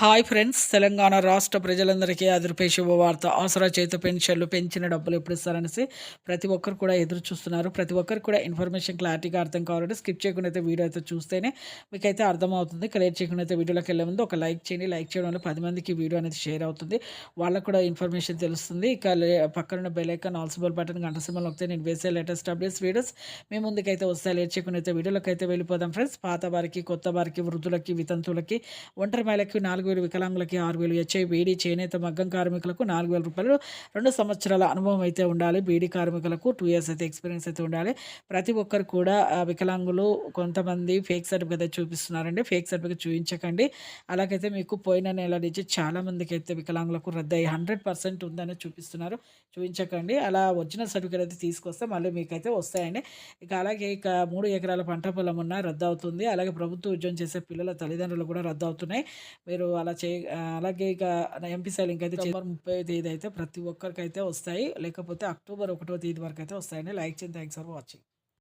Hi friends! Telangana రాష్ట్ర ప్రజలందరికీ అదిరిపే శుభవార్త. ఆసరా చేత పెన్షన్లు పెంచిన డబ్బులు ఎప్పుడు ఇస్తారనేసి ప్రతి ఒక్కరు కూడా ఎదురు చూస్తున్నారు. ప్రతి ఒక్కరికి కూడా ఇన్ఫర్మేషన్ క్లారిటీగా అర్థం కావాలంటే స్కిప్ చేయకుండా అయితే వీడియో అయితే చూస్తేనే మీకైతే అర్థమవుతుంది. క్లియర్ చేయకుండా అయితే వీడియోలోకి వెళ్ళే ముందు ఒక లైక్ చేయండి. లైక్ చేయడం వల్ల 10 మందికి వీడియో అనేది షేర్ అవుతుంది. వాళ్ళకి కూడా ఇన్ఫర్మేషన్ తెలుస్తుంది. ఇక పక్కనున్న bell icon all symbol button గంట సింబల్ నొక్కితే నేను వేసే లేటెస్ట్ అప్డేట్స్ వీడియోస్ మీ ముందుకైతే వస్తాయి. లేట్ చేయకుండా అయితే వీడియోలోకి అయితే వెళ్ళిపోదాం ఫ్రెండ్స్. పాత వారికి, కొత్త వారికి, వృద్ధులకి, వితంతువులకి, ఒంటరి మహిళకి 4,000, వికలాంగులకి 6,000, హెచ్ఐ బీడీ చేనేత మగ్గం కార్మికులకు 4,000 రూపాయలు, 2 సంవత్సరాల అనుభవం అయితే ఉండాలి. బీడీ కార్మికులకు 2 ఇయర్స్ అయితే ఎక్స్పీరియన్స్ అయితే ఉండాలి. ప్రతి ఒక్కరు కూడా వికలాంగులు కొంతమంది ఫేక్ సర్టిఫికేట్ అయితే చూపిస్తున్నారండి. Fake certificate చూపించకండి. అలాగైతే మీకు పోయిన నెల నుంచి చాలా మందికి అయితే వికలాంగులకు రద్దయి 100% ఉందని చూపిస్తున్నారు. చూపించకండి. అలా ఒరిజినల్ సర్టిఫికేట్ అయితే తీసుకొస్తే మళ్ళీ మీకైతే వస్తాయండి. ఇక 3 ఎకరాల పంట పొలం ఉన్న రద్దవుతుంది. అలాగే ప్రభుత్వ ఉద్యోగం చేసే పిల్లల తల్లిదండ్రులు కూడా రద్దవుతున్నాయి. మీరు అలాగే ఇక ఎంపీసీ లింక్ అయితే సెప్టెంబర్ 30వ తేదీ అయితే ప్రతి ఒక్కరికైతే వస్తాయి. లేకపోతే అక్టోబర్ 1వ తేదీ వరకు అయితే వస్తాయండి. లైక్ చేయండి. Thanks for watching.